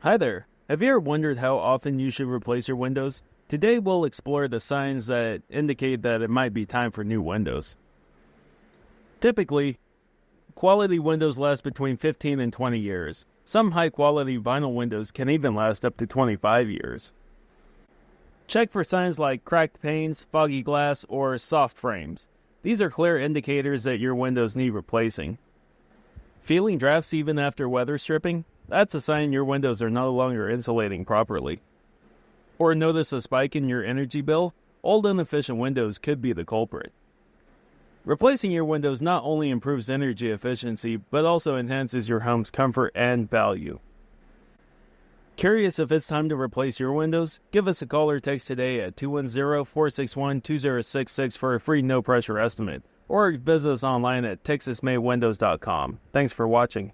Hi there. Have you ever wondered how often you should replace your windows? Today we'll explore the signs that indicate that it might be time for new windows. Typically, quality windows last between 15 and 20 years. Some high-quality vinyl windows can even last up to 25 years. Check for signs like cracked panes, foggy glass, or soft frames. These are clear indicators that your windows need replacing. Feeling drafts even after weather stripping? That's a sign your windows are no longer insulating properly. Or notice a spike in your energy bill? Old inefficient windows could be the culprit. Replacing your windows not only improves energy efficiency, but also enhances your home's comfort and value. Curious if it's time to replace your windows? Give us a call or text today at 210-461-2066 for a free no-pressure estimate, or visit us online at texasmadewindows.com. Thanks for watching.